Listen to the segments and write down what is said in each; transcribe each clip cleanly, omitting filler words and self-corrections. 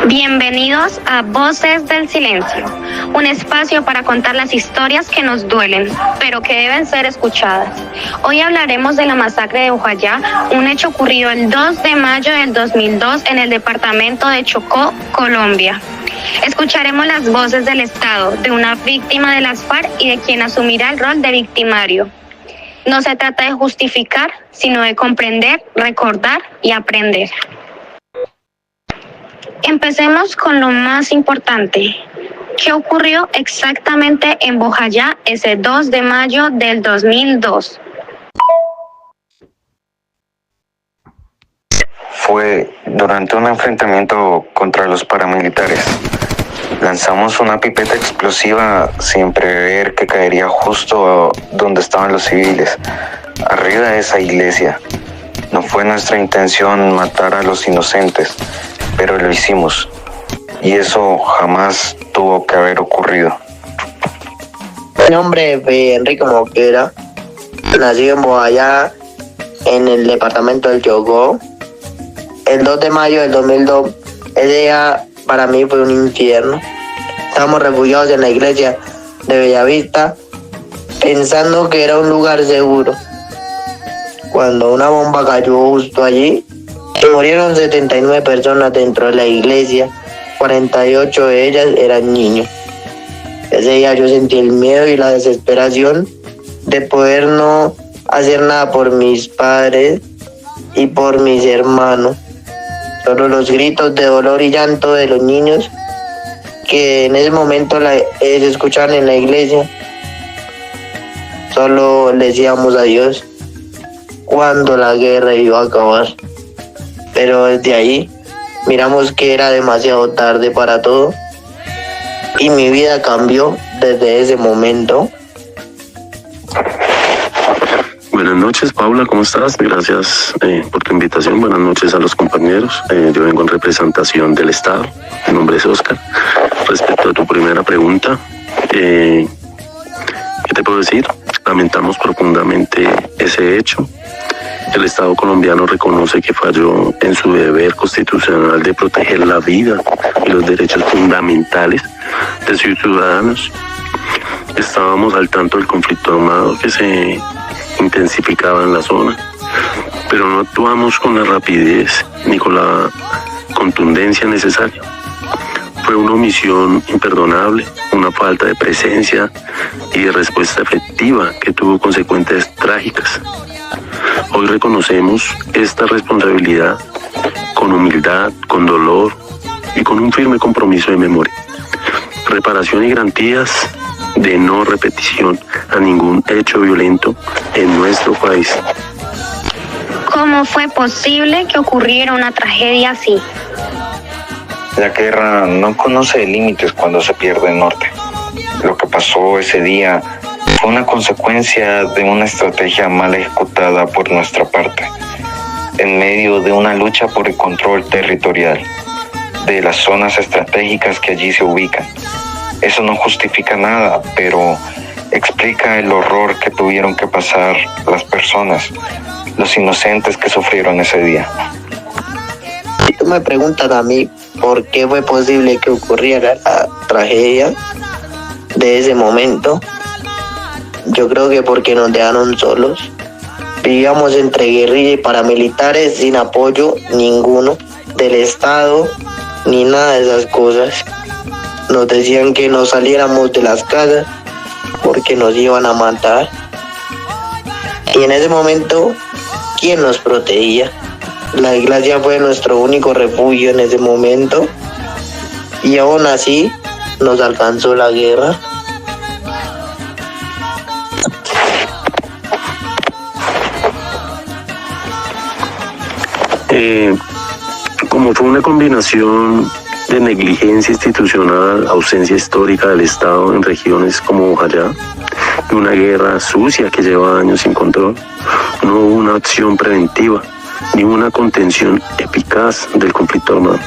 Bienvenidos a Voces del Silencio, un espacio para contar las historias que nos duelen, pero que deben ser escuchadas. Hoy hablaremos de la masacre de Ujayá, un hecho ocurrido el 2 de mayo del 2002 en el departamento de Chocó, Colombia. Escucharemos las voces del Estado, de una víctima de las FARC y de quien asumirá el rol de victimario. No se trata de justificar, sino de comprender, recordar y aprender. Empecemos con lo más importante. ¿Qué ocurrió exactamente en Ujayá ese 2 de mayo del 2002? Fue durante un enfrentamiento contra los paramilitares. Lanzamos una pipeta explosiva sin prever que caería justo donde estaban los civiles, arriba de esa iglesia. No fue nuestra intención matar a los inocentes, pero lo hicimos, y eso jamás tuvo que haber ocurrido. Mi nombre es Enrique Mosquera, nací en Ujayá, en el departamento del Chocó. El 2 de mayo del 2002, ese día para mí fue un infierno. Estábamos refugiados en la iglesia de Bellavista, pensando que era un lugar seguro, cuando una bomba cayó justo allí. Murieron 79 personas dentro de la iglesia, 48 de ellas eran niños. Ese día yo sentí el miedo y la desesperación de poder no hacer nada por mis padres y por mis hermanos. Solo los gritos de dolor y llanto de los niños que en ese momento se escuchaban en la iglesia. Solo le decíamos a Dios cuando la guerra iba a acabar. Pero desde ahí miramos que era demasiado tarde para todo y mi vida cambió desde ese momento. Buenas noches, Paula, ¿cómo estás? Gracias por tu invitación. Buenas noches a los compañeros. Yo vengo en representación del Estado. Mi nombre es Oscar. Respecto a tu primera pregunta, ¿qué te puedo decir? Lamentamos profundamente ese hecho. El Estado colombiano reconoce que falló en su deber constitucional de proteger la vida y los derechos fundamentales de sus ciudadanos. Estábamos al tanto del conflicto armado que se intensificaba en la zona, pero no actuamos con la rapidez ni con la contundencia necesaria. Fue una omisión imperdonable, una falta de presencia y de respuesta efectiva que tuvo consecuencias trágicas. Hoy reconocemos esta responsabilidad con humildad, con dolor y con un firme compromiso de memoria, reparación y garantías de no repetición a ningún hecho violento en nuestro país. ¿Cómo fue posible que ocurriera una tragedia así? La guerra no conoce límites cuando se pierde el norte. Lo que pasó ese día fue una consecuencia de una estrategia mal ejecutada por nuestra parte, en medio de una lucha por el control territorial de las zonas estratégicas que allí se ubican. Eso no justifica nada, pero explica el horror que tuvieron que pasar las personas, los inocentes que sufrieron ese día. Si tú me preguntas a mí por qué fue posible que ocurriera la tragedia de ese momento, yo creo que porque nos dejaron solos. Vivíamos entre guerrilla y paramilitares sin apoyo ninguno del Estado ni nada de esas cosas. Nos decían que no saliéramos de las casas porque nos iban a matar. Y en ese momento, ¿quién nos protegía? La iglesia fue nuestro único refugio en ese momento. Y aún así, nos alcanzó la guerra. Como fue una combinación de negligencia institucional, ausencia histórica del Estado en regiones como Ujayá, y una guerra sucia que lleva años sin control, no hubo una acción preventiva ni una contención eficaz del conflicto armado.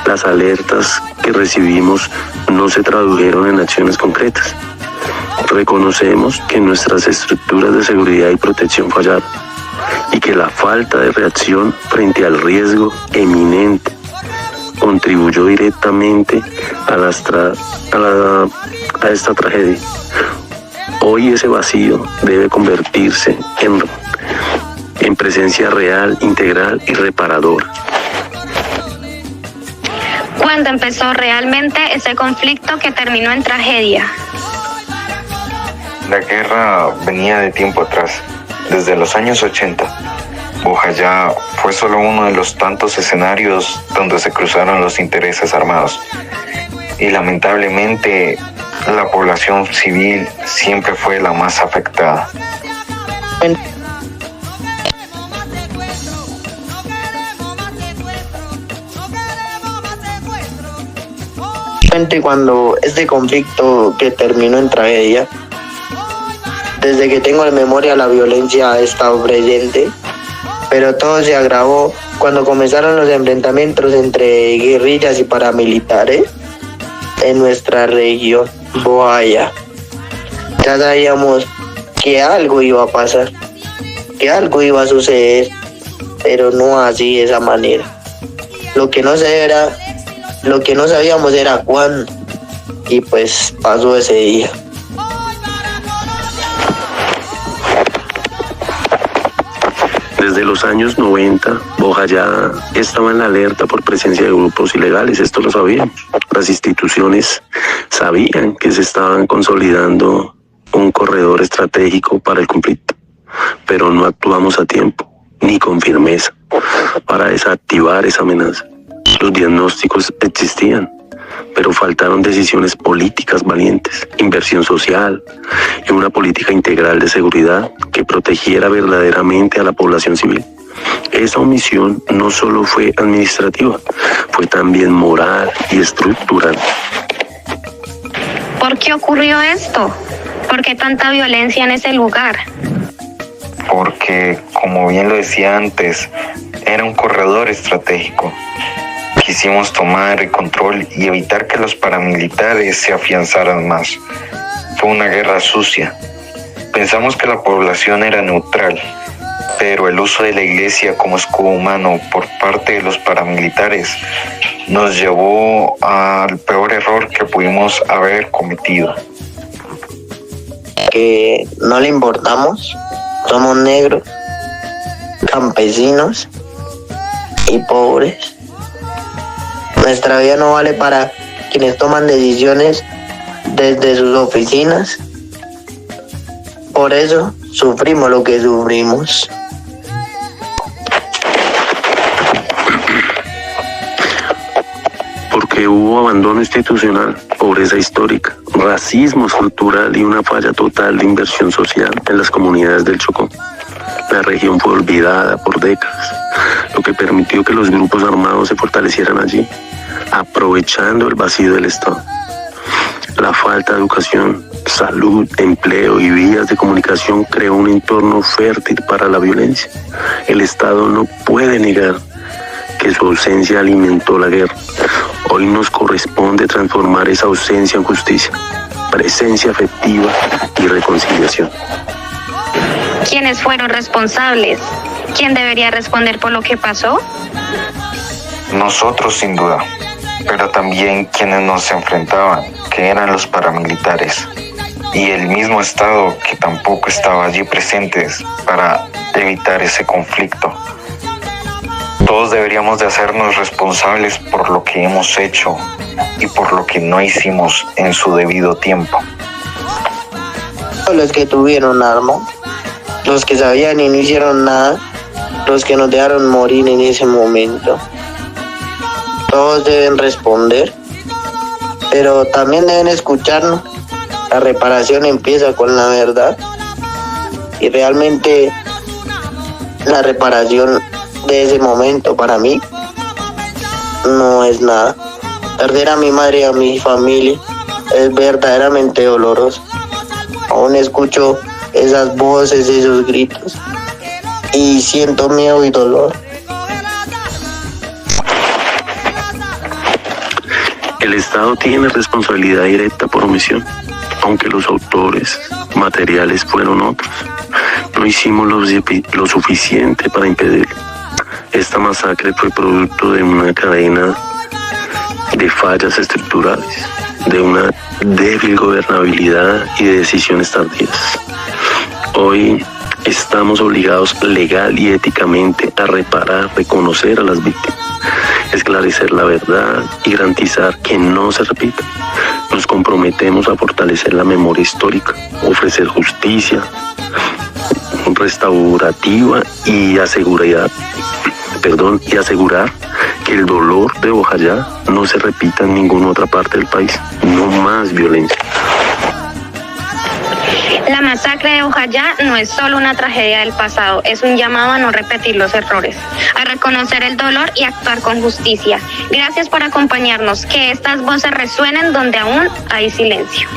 Las alertas que recibimos no se tradujeron en acciones concretas. Reconocemos que nuestras estructuras de seguridad y protección fallaron y que la falta de reacción frente al riesgo eminente contribuyó directamente a esta tragedia. Hoy ese vacío debe convertirse en presencia real, integral y reparadora. ¿Cuándo empezó realmente ese conflicto que terminó en tragedia? La guerra venía de tiempo atrás, desde los años 80. Bojayá fue solo uno de los tantos escenarios donde se cruzaron los intereses armados. Y lamentablemente, la población civil siempre fue la más afectada. Cuando este conflicto que terminó en tragedia, desde que tengo en memoria la violencia ha estado presente, pero todo se agravó cuando comenzaron los enfrentamientos entre guerrillas y paramilitares en nuestra región, Bojayá. Ya sabíamos que algo iba a pasar, que algo iba a suceder, pero no así de esa manera. Lo que no sabíamos era cuándo, y pues pasó ese día. Desde los años 90, Bojayá estaba en la alerta por presencia de grupos ilegales, esto lo sabíamos. Las instituciones sabían que se estaban consolidando un corredor estratégico para el conflicto, pero no actuamos a tiempo, ni con firmeza, para desactivar esa amenaza. Los diagnósticos existían, pero faltaron decisiones políticas valientes, inversión social y una política integral de seguridad que protegiera verdaderamente a la población civil. Esa omisión no solo fue administrativa, fue también moral y estructural. ¿Por qué ocurrió esto? ¿Por qué tanta violencia en ese lugar? Porque, como bien lo decía antes, era un corredor estratégico. Quisimos tomar el control y evitar que los paramilitares se afianzaran más. Fue una guerra sucia. Pensamos que la población era neutral, pero el uso de la iglesia como escudo humano por parte de los paramilitares nos llevó al peor error que pudimos haber cometido. Que no le importamos, somos negros, campesinos y pobres. Nuestra vida no vale para quienes toman decisiones desde sus oficinas. Por eso sufrimos lo que sufrimos. Porque hubo abandono institucional, pobreza histórica, racismo estructural y una falla total de inversión social en las comunidades del Chocó. La región fue olvidada por décadas, lo que permitió que los grupos armados se fortalecieran allí, aprovechando el vacío del Estado. La falta de educación, salud, empleo y vías de comunicación creó un entorno fértil para la violencia. El Estado no puede negar que su ausencia alimentó la guerra. Hoy nos corresponde transformar esa ausencia en justicia, presencia afectiva y reconciliación. ¿Quiénes fueron responsables? ¿Quién debería responder por lo que pasó? Nosotros, sin duda, pero también quienes nos enfrentaban, que eran los paramilitares, y el mismo Estado que tampoco estaba allí presentes para evitar ese conflicto. Todos deberíamos de hacernos responsables por lo que hemos hecho y por lo que no hicimos en su debido tiempo. Los que tuvieron armas, los que sabían y no hicieron nada, los que nos dejaron morir en ese momento. Todos deben responder, pero también deben escucharnos. La reparación empieza con la verdad y realmente la reparación de ese momento para mí no es nada. Perder a mi madre y a mi familia es verdaderamente doloroso. Aún escucho esas voces, esos gritos y siento miedo y dolor. El Estado tiene responsabilidad directa por omisión, aunque los autores materiales fueron otros. No hicimos lo suficiente para impedirlo. Esta masacre fue producto de una cadena de fallas estructurales, de una débil gobernabilidad y de decisiones tardías. Hoy estamos obligados legal y éticamente a reparar, reconocer a las víctimas, esclarecer la verdad y garantizar que no se repita. Nos comprometemos a fortalecer la memoria histórica, ofrecer justicia restaurativa y asegurar que el dolor de Bojayá no se repita en ninguna otra parte del país. No más violencia. La masacre de Bojayá no es solo una tragedia del pasado, es un llamado a no repetir los errores, a reconocer el dolor y actuar con justicia. Gracias por acompañarnos, que estas voces resuenen donde aún hay silencio.